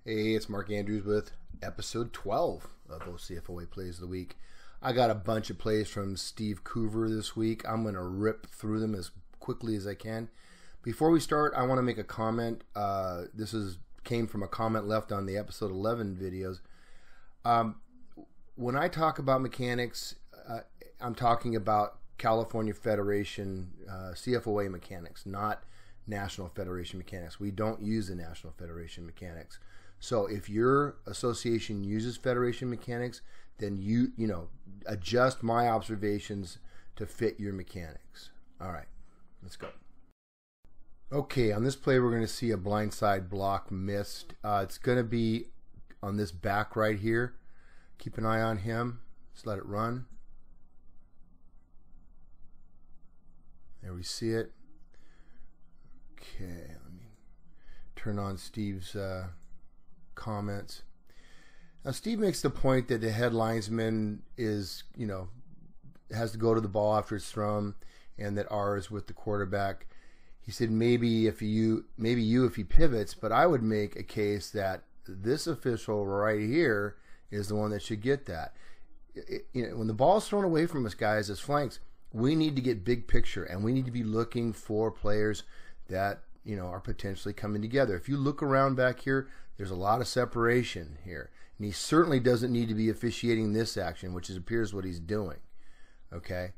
Hey, it's Mark Andrews with episode 12 of OCFOA Plays of the Week. I got a bunch of plays from Steve Coover this week. I'm going to rip through them as quickly as I can. Before we start, I want to make a comment. Came from a comment left on the episode 11 videos. When I talk about mechanics, I'm talking about California Federation CFOA mechanics, not National Federation mechanics. We don't use the National Federation mechanics. So if your association uses Federation mechanics, then you adjust my observations to fit your mechanics. All right, let's go. Okay, on this play we're going to see a blindside block missed. It's going to be on this back right here. Keep an eye on him. Just let it run. There we see it. Okay, let me turn on Steve's comments. Now Steve makes the point that the head linesman is, has to go to the ball after it's thrown, and that R is with the quarterback. He said maybe if he pivots, but I would make a case that this official right here is the one that should get that. When the ball is thrown away from us, guys, as flanks, we need to get big picture, and we need to be looking for players that are potentially coming together. If you look around back here, there's a lot of separation here, and he certainly doesn't need to be officiating this action, which appears what he's doing. Okay,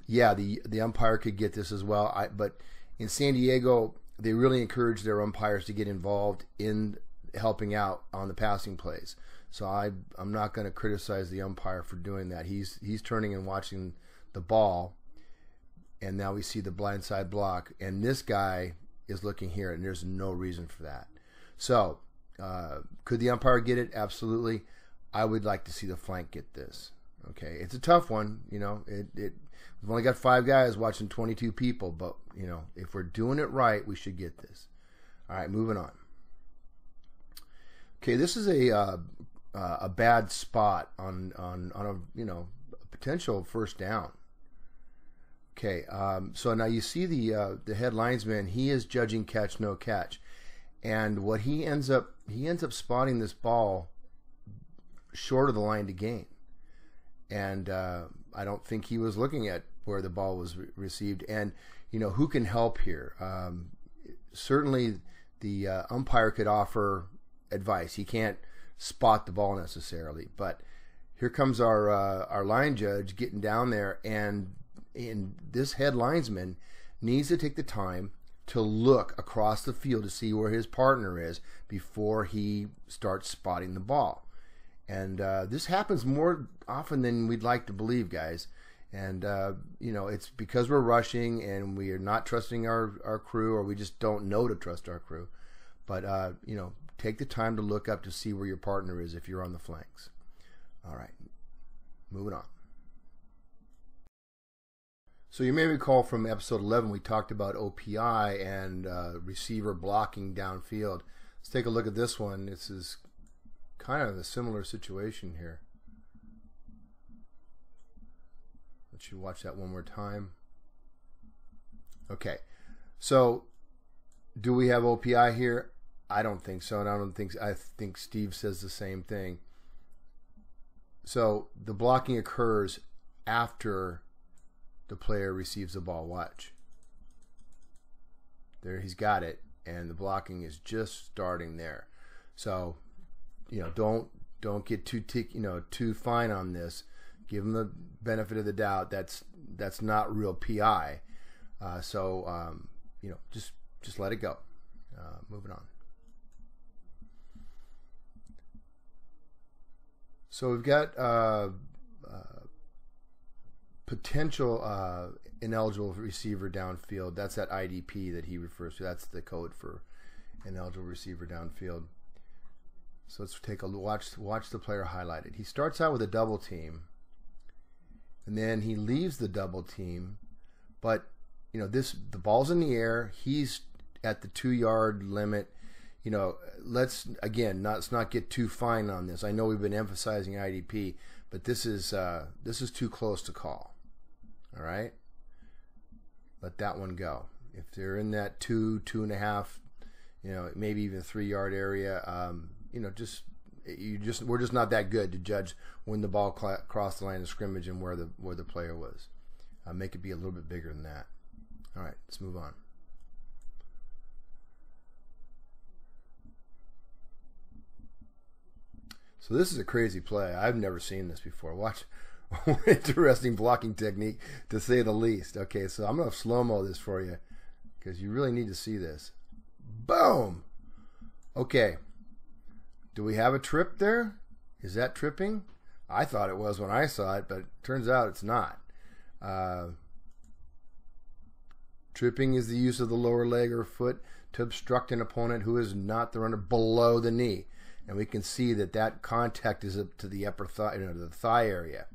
yeah, the umpire could get this as well. But in San Diego, they really encourage their umpires to get involved in helping out on the passing plays. So I'm not going to criticize the umpire for doing that. He's turning and watching the ball, and now we see the blindside block, and this guy is looking here, and there's no reason for that. So could the umpire get it? Absolutely. I would like to see the flank get this. Okay, it's a tough one. We've only got 5 guys watching 22 people, but if we're doing it right, we should get this. All right, moving on. Okay, this is a bad spot on a potential first down. Okay, so now you see the head linesman. He is judging catch, no catch, and what he ends up spotting this ball short of the line to gain, and I don't think he was looking at where the ball was received. And who can help here? Certainly, the umpire could offer advice. He can't spot the ball necessarily, but here comes our line judge getting down there, and this head linesman needs to take the time to look across the field to see where his partner is before he starts spotting the ball. And this happens more often than we'd like to believe, guys. And it's because we're rushing and we are not trusting our crew, or we just don't know to trust our crew. But take the time to look up to see where your partner is if you're on the flanks. All right, moving on. So you may recall from episode 11 we talked about OPI and receiver blocking downfield. Let's take a look at this one. This is kind of a similar situation here. Let you watch that one more time. Okay, so do we have OPI here? I don't think so, and I think Steve says the same thing. So the blocking occurs after the player receives the ball. Watch. There, he's got it, and the blocking is just starting there. So, don't get too fine on this. Give him the benefit of the doubt. That's not real PI. Just let it go. Moving on. So we've got potential ineligible receiver downfield. That's that IDP that he refers to. That's the code for ineligible receiver downfield. So let's take a watch the player highlighted. He starts out with a double team, and then he leaves the double team. But the ball's in the air. He's at the 2-yard limit. Let's not get too fine on this. I know we've been emphasizing IDP, but this is too close to call. All right, let that one go. If they're in that 2.5 you know, maybe even 3-yard area. You know, we're just not that good to judge when the ball crossed the line of scrimmage and where the player was. Make it be a little bit bigger than that. All right, let's move on. So this is a crazy play. I've never seen this before. Watch. Interesting blocking technique, to say the least. Okay, so I'm going to slow-mo this for you because you really need to see this. Boom! Okay. Do we have a trip there? Is that tripping? I thought it was when I saw it, but turns out it's not. Tripping is the use of the lower leg or foot to obstruct an opponent who is not the runner below the knee. And we can see that contact is up to the upper thigh, you know, the thigh area.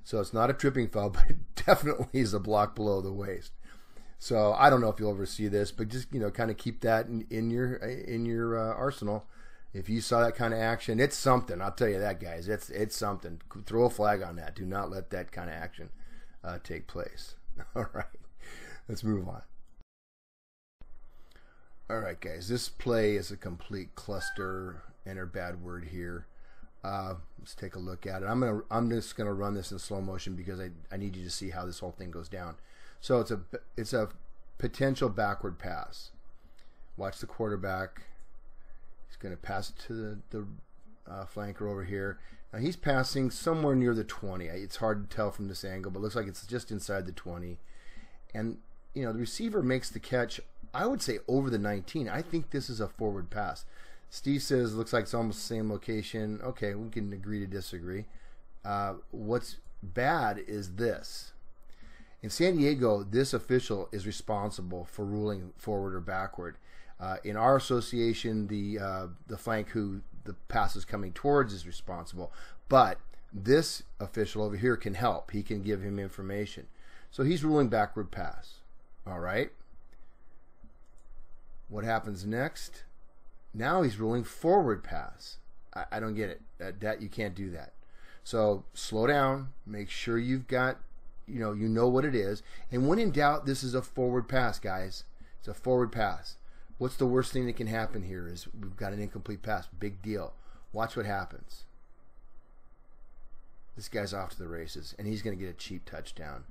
So it's not a tripping foul, but it definitely is a block below the waist. So I don't know if you'll ever see this, but just, you know, kind of keep that in your arsenal. If you saw that kind of action, it's something. I'll tell you that, guys. It's something. Throw a flag on that. Do not let that kind of action take place. All right, let's move on. All right, guys. This play is a complete cluster. Enter bad word here. Let's take a look at it. I'm just gonna run this in slow motion because I need you to see how this whole thing goes down. So it's a potential backward pass. Watch the quarterback. He's gonna pass to the flanker over here. Now he's passing somewhere near the 20. It's hard to tell from this angle, but it looks like it's just inside the 20. And you know the receiver makes the catch. I would say over the 19. I think this is a forward pass. Steve says, looks like it's almost the same location. Okay, we can agree to disagree. What's bad is this. In San Diego, this official is responsible for ruling forward or backward. In our association, the flank who the pass is coming towards is responsible. But this official over here can help. He can give him information. So he's ruling backward pass. All right. What happens next? Now he's ruling forward pass. I don't get it. That you can't do that. So slow down. Make sure you've got, you know what it is. And when in doubt, this is a forward pass, guys. It's a forward pass. What's the worst thing that can happen here is we've got an incomplete pass. Big deal. Watch what happens. This guy's off to the races, and he's going to get a cheap touchdown.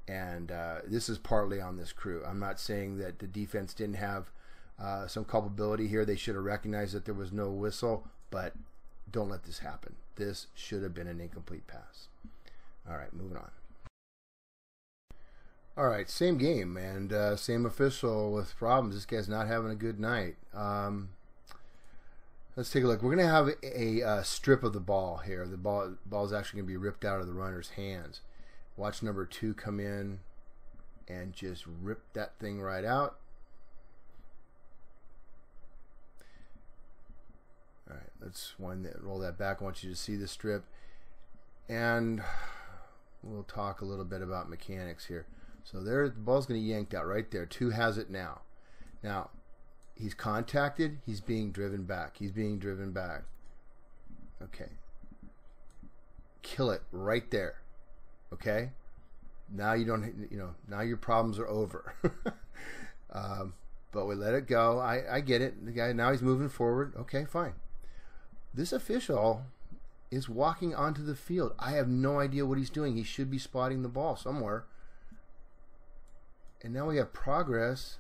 And this is partly on this crew. I'm not saying that the defense didn't have some culpability here. They should have recognized that there was no whistle, but don't let this happen. This should have been an incomplete pass. All right, moving on. All right, same game and same official with problems. This guy's not having a good night. Let's take a look. We're going to have a strip of the ball here. The ball is actually going to be ripped out of the runner's hands. Watch number 2 come in and just rip that thing right out. All right, let's roll that back. I want you to see the strip. And we'll talk a little bit about mechanics here. So there, the ball's going to get yanked out right there. 2 has it now. Now, he's contacted. He's being driven back. He's being driven back. Okay. Kill it right there. Okay? Now you don't, now your problems are over. But we let it go. I get it. The guy, now he's moving forward. Okay, fine. This official is walking onto the field. I have no idea what he's doing. He should be spotting the ball somewhere. And now we have progress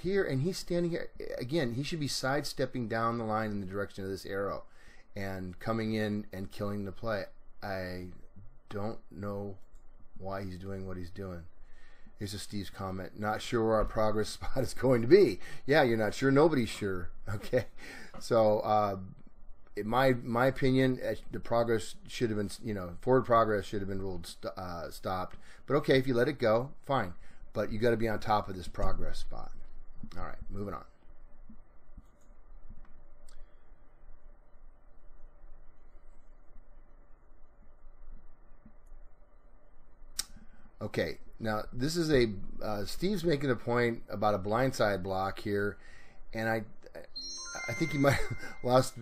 here, and he's standing here. Again, he should be sidestepping down the line in the direction of this arrow and coming in and killing the play. I don't know why he's doing what he's doing. Here's a Steve's comment. Not sure where our progress spot is going to be. Yeah, you're not sure. Nobody's sure. Okay. So, in my opinion, the progress should have been, forward progress should have been ruled stopped. But okay, if you let it go, fine. But you got to be on top of this progress spot. All right, moving on. Okay, now this is Steve's making a point about a blindside block here, and I think he might have lost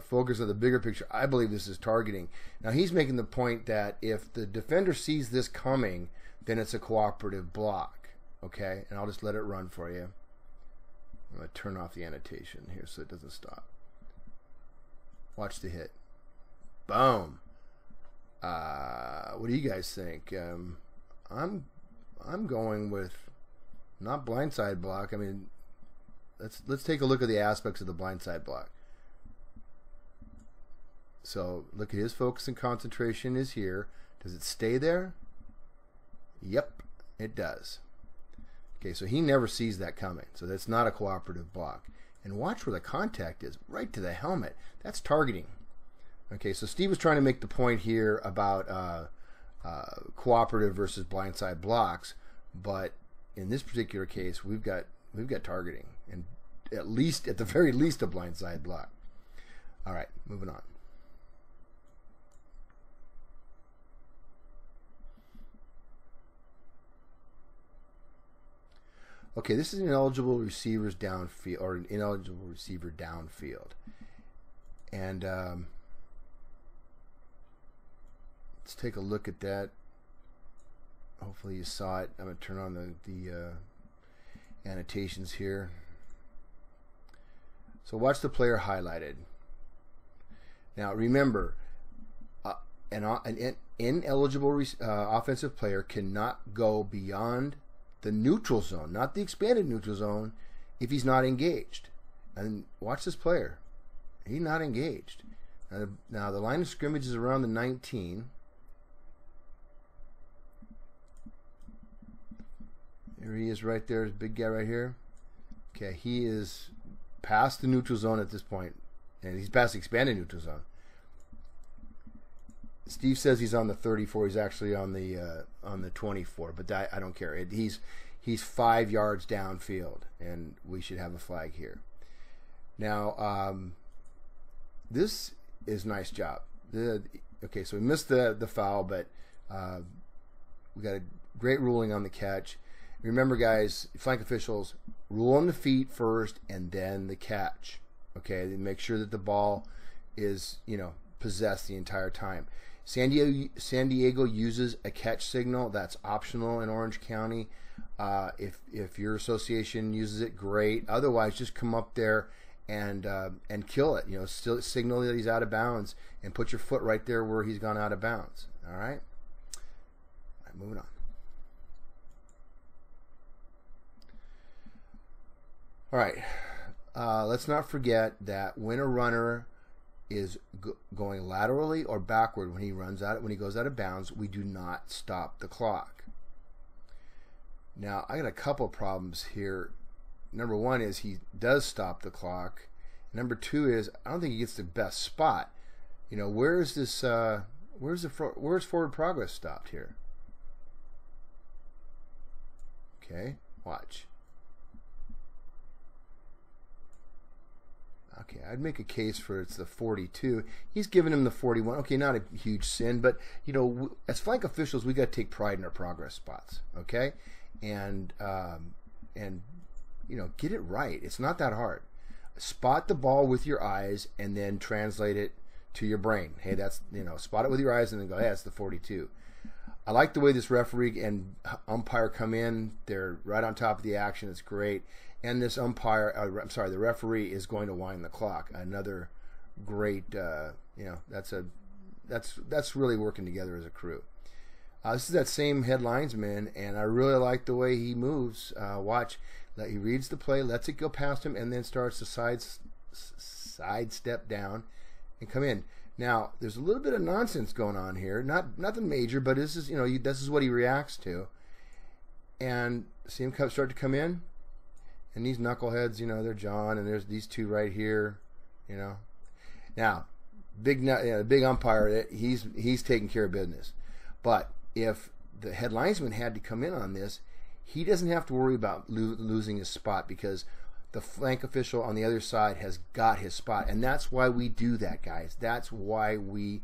focus of the bigger picture. I believe this is targeting. Now he's making the point that if the defender sees this coming, then it's a cooperative block. Okay, and I'll just let it run for you. I'm going to turn off the annotation here so it doesn't stop. Watch the hit. Boom. What do you guys think? I'm going with not blindside block. I mean, let's take a look at the aspects of the blindside block. So look at his focus and concentration is here. Does it stay there? Yep, it does. Okay, so he never sees that coming. So that's not a cooperative block. And watch where the contact is, right to the helmet. That's targeting. Okay, so Steve was trying to make the point here about cooperative versus blindside blocks, but in this particular case, we've got targeting, and at the very least, a blindside block. All right, moving on. Okay, this is an ineligible receivers downfield, or an ineligible receiver downfield, and let's take a look at that. Hopefully you saw it. I'm going to turn on the annotations here. So watch the player highlighted. Now remember, an ineligible offensive player cannot go beyond the neutral zone, not the expanded neutral zone, if he's not engaged. And watch this player. He's not engaged. Now the line of scrimmage is around the 19. There he is right there, this big guy right here. Okay, he is past the neutral zone at this point, and he's past the expanded neutral zone. Steve says he's on the 34. He's actually on the 24, but I don't care. He's 5 yards downfield, and we should have a flag here. Now, this is a nice job. Okay, so we missed the foul, but we got a great ruling on the catch. Remember, guys, flank officials, rule on the feet first and then the catch. Okay, and make sure that the ball is, possessed the entire time. San Diego uses a catch signal. That's optional in Orange County. If your association uses it, great. Otherwise, just come up there and kill it. Still signal that he's out of bounds and put your foot right there where he's gone out of bounds. All right. Moving on. All right. Let's not forget that when a runner is going laterally or backward when he goes out of bounds, we do not stop the clock. Now, I got a couple problems here. Number one is he does stop the clock. Number two is I don't think he gets the best spot. Where's forward progress stopped here? Okay, watch. Okay, I'd make a case for it's the 42. He's giving him the 41. Okay, not a huge sin, but as flank officials, we got to take pride in our progress spots. Okay, and get it right. It's not that hard. Spot the ball with your eyes and then translate it to your brain. Hey, that's spot it with your eyes and then go, hey, that's the 42. I like the way this referee and umpire come in. They're right on top of the action. It's great. And this the referee is going to wind the clock. Another great, that's really working together as a crew. This is that same head linesman, and I really like the way he moves. Watch, he reads the play, lets it go past him, and then starts to sidestep down and come in. Now, there's a little bit of nonsense going on here. Nothing major, but this is this is what he reacts to. And see him start to come in. And these knuckleheads, they're John, and there's these two right here, Now, big umpire, he's taking care of business. But if the head linesman had to come in on this, he doesn't have to worry about losing his spot because the flank official on the other side has got his spot. And that's why we do that, guys. That's why we,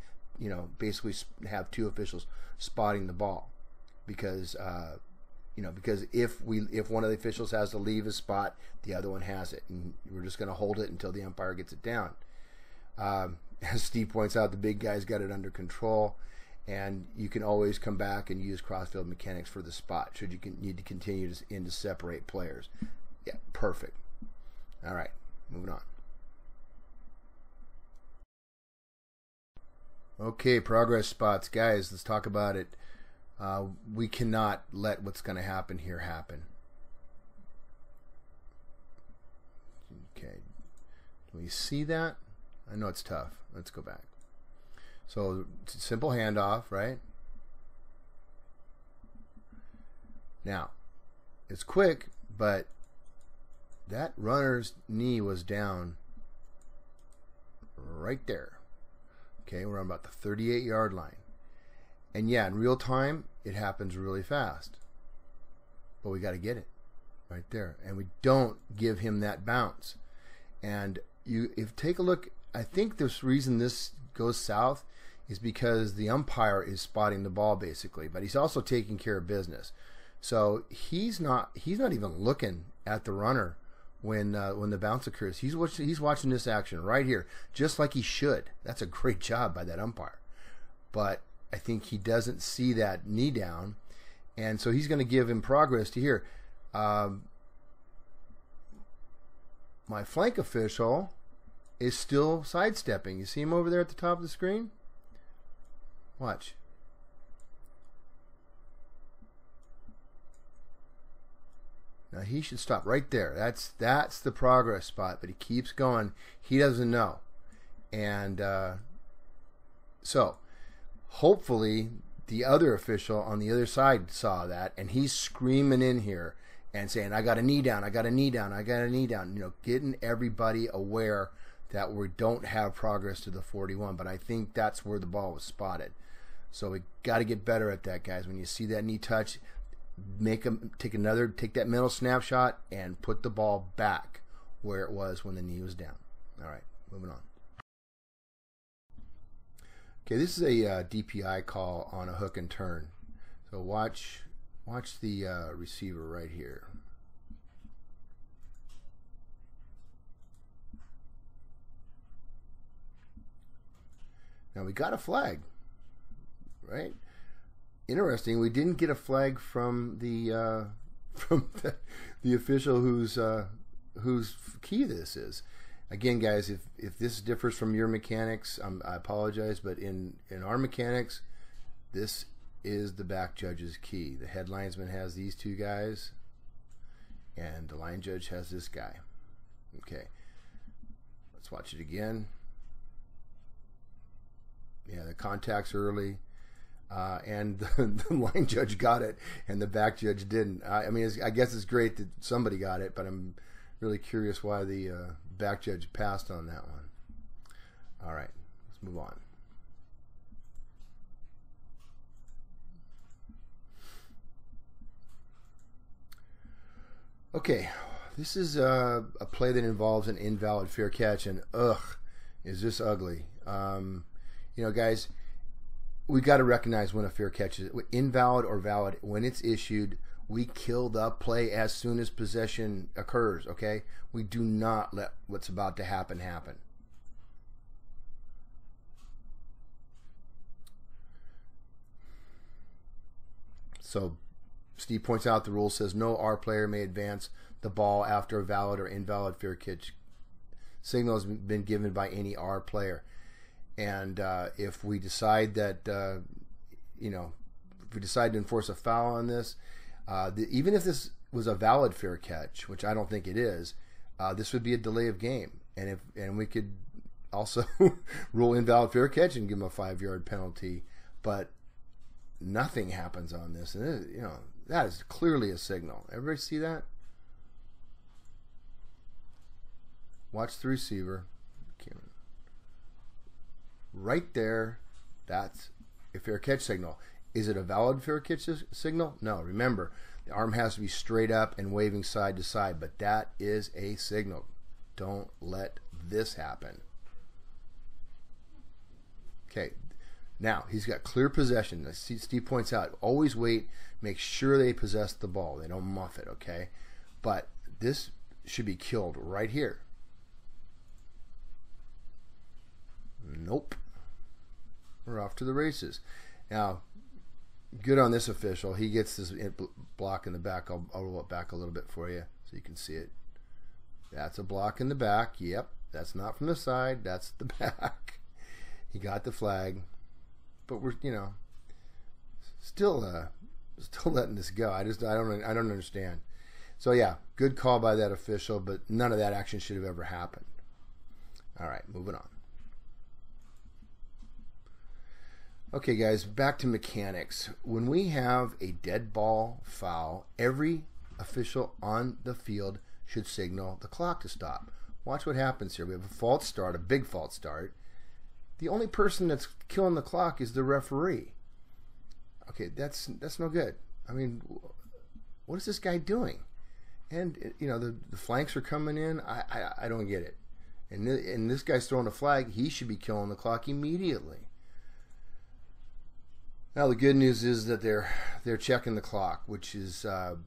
basically have two officials spotting the ball. Because because if one of the officials has to leave his spot, the other one has it, and we're just going to hold it until the umpire gets it down. As Steve points out, the big guy's got it under control, and you can always come back and use crossfield mechanics for the spot should you need to continue to separate players. Yeah, perfect. All right, moving on. Okay, progress spots. Guys, let's talk about it. We cannot let what's going to happen here happen. Okay. Do we see that? I know it's tough. Let's go back. So, simple handoff, right? Now, it's quick, but that runner's knee was down right there. Okay, we're on about the 38-yard line. And yeah, in real time, it happens really fast. But we got to get it right there. And we don't give him that bounce. And if take a look, I think the reason this goes south is because the umpire is spotting the ball basically, but he's also taking care of business. So he's not even looking at the runner when the bounce occurs. He's watching this action right here, just like he should. That's a great job by that umpire. But I think he doesn't see that knee down, and so he's going to give him progress to here. My flank official is still sidestepping. You see him over there at the top of the screen? Watch. Now he should stop right there. That's the progress spot, but he keeps going. He doesn't know. And so hopefully the other official on the other side saw that, and he's screaming in here and saying, I got a knee down, I got a knee down, I got a knee down. You know, getting everybody aware that we don't have progress to the 41. But I think that's where the ball was spotted. So we got to get better at that, guys. When you see that knee touch, take that mental snapshot and put the ball back where it was when the knee was down. All right, moving on. Okay, this is a DPI call on a hook and turn. So watch the receiver right here. Now we got a flag, right? Interesting. We didn't get a flag from the official whose key this is. Again, guys, if this differs from your mechanics, I apologize, but in our mechanics, this is the back judge's key. The head linesman has these two guys, and the line judge has this guy. Okay, let's watch it again. Yeah, the contact's early. And the line judge got it, and the back judge didn't. I mean, I guess it's great that somebody got it, but I'm really curious why the back judge passed on that one. All right, let's move on. Okay, this is a play that involves an invalid fair catch, and is this ugly. You know, guys, we got to recognize when a fair catch is invalid or valid. When it's issued, we kill the play as soon as possession occurs, okay? We do not let what's about to happen happen. So Steve points out the rule says no R player may advance the ball after a valid or invalid fair catch signal has been given by any R player. And if we decide that, if we decide to enforce a foul on this, even if this was a valid fair catch, which I don't think it is, this would be a delay of game. And we could also rule invalid fair catch and give them a 5-yard penalty. But nothing happens on this. And, that is clearly a signal. Everybody see that? Watch the receiver. Right there, that's a fair catch signal. Is it a valid fair catch signal? No. Remember, the arm has to be straight up and waving side to side, but that is a signal. Don't let this happen. Okay, now he's got clear possession. As Steve points out, always wait, make sure they possess the ball. They don't muff it, okay? But this should be killed right here. Nope. We're off to the races. Now, good on this official. He gets this block in the back. I'll roll it back a little bit for you so you can see it. That's a block in the back. Yep, that's not from the side. That's the back. He got the flag, but we're still letting this go. I don't understand. So yeah, good call by that official, but none of that action should have ever happened. All right, moving on. Okay, guys, back to mechanics. When we have a dead ball foul, every official on the field should signal the clock to stop. Watch what happens here. We have a false start, a big false start. The only person that's killing the clock is the referee. Okay, that's no good. I mean, what is this guy doing? And the flanks are coming in. I don't get it. And this guy's throwing a flag. He should be killing the clock immediately. Now the good news is that they're checking the clock, which is a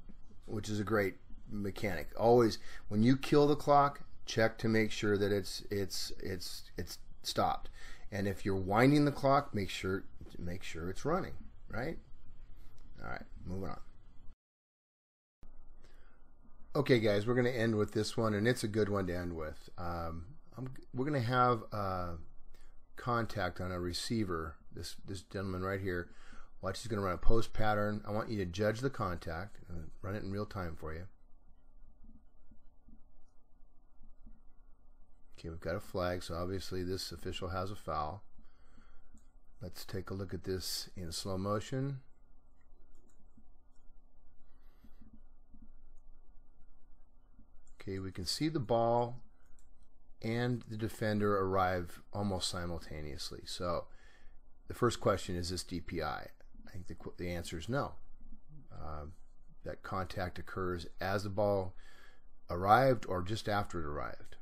great mechanic. Always, when you kill the clock, check to make sure that it's stopped. And if you're winding the clock, make sure it's running, right? All right, moving on. Okay, guys, we're going to end with this one, and it's a good one to end with. We're going to have contact on a receiver. This gentleman right here. Watch, he's going to run a post pattern. I want you to judge the contact and run it in real time for you. Okay, we've got a flag, so obviously this official has a foul. Let's take a look at this in slow motion. Okay, we can see the ball and the defender arrive almost simultaneously. So the first question, is this DPI? I think the answer is no. That contact occurs as the ball arrived or just after it arrived.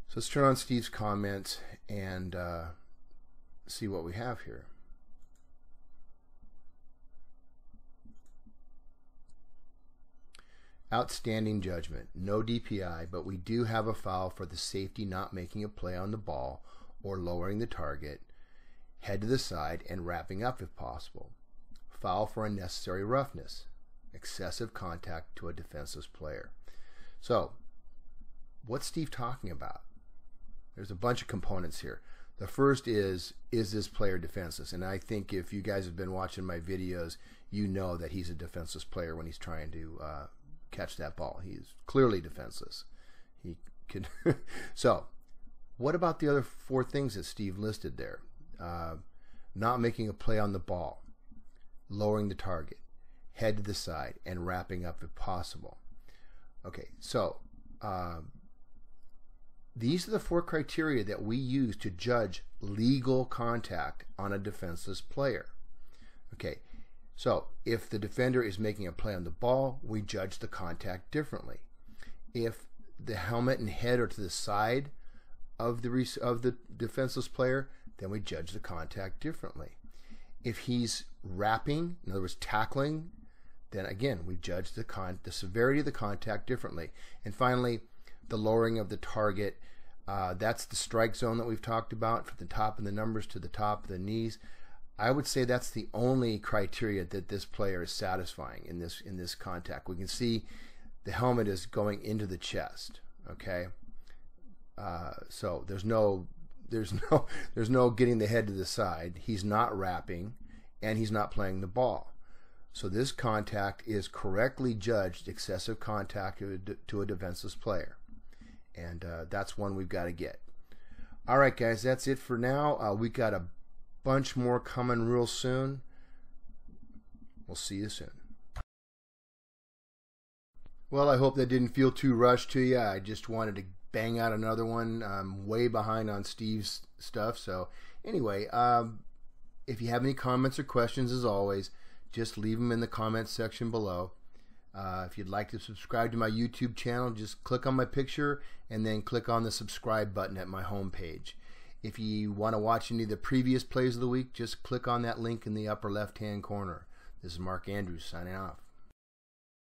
So let's turn on Steve's comments and see what we have here. Outstanding judgment. No DPI, but we do have a foul for the safety not making a play on the ball or lowering the target, head to the side, and wrapping up if possible. Foul for unnecessary roughness. Excessive contact to a defenseless player. So, what's Steve talking about? There's a bunch of components here. The first is this player defenseless? And I think if you guys have been watching my videos, you know that he's a defenseless player when he's trying to catch that ball. He's clearly defenseless. He could. So, what about the other four things that Steve listed there? Not making a play on the ball, lowering the target, head to the side, and wrapping up if possible. Okay, so these are the four criteria that we use to judge legal contact on a defenseless player. Okay, so if the defender is making a play on the ball, we judge the contact differently. If the helmet and head are to the side of the defenseless player, then we judge the contact differently. If he's wrapping, in other words, tackling, then again we judge the severity of the contact differently. And finally, the lowering of the target. That's the strike zone that we've talked about, from the top of the numbers to the top of the knees. I would say that's the only criteria that this player is satisfying in this contact. We can see the helmet is going into the chest. Okay, so there's no getting the head to the side. He's not wrapping, and he's not playing the ball. So this contact is correctly judged excessive contact to a defenseless player. And that's one we've got to get. All right, guys, that's it for now. We got a bunch more coming real soon. We'll see you soon. Well, I hope that didn't feel too rushed to you. I just wanted to bang out another one. I'm way behind on Steve's stuff. So anyway, if you have any comments or questions, as always, just leave them in the comments section below. If you'd like to subscribe to my YouTube channel, just click on my picture and then click on the subscribe button at my homepage. If you want to watch any of the previous plays of the week, just click on that link in the upper left-hand corner. This is Mark Andrews signing off.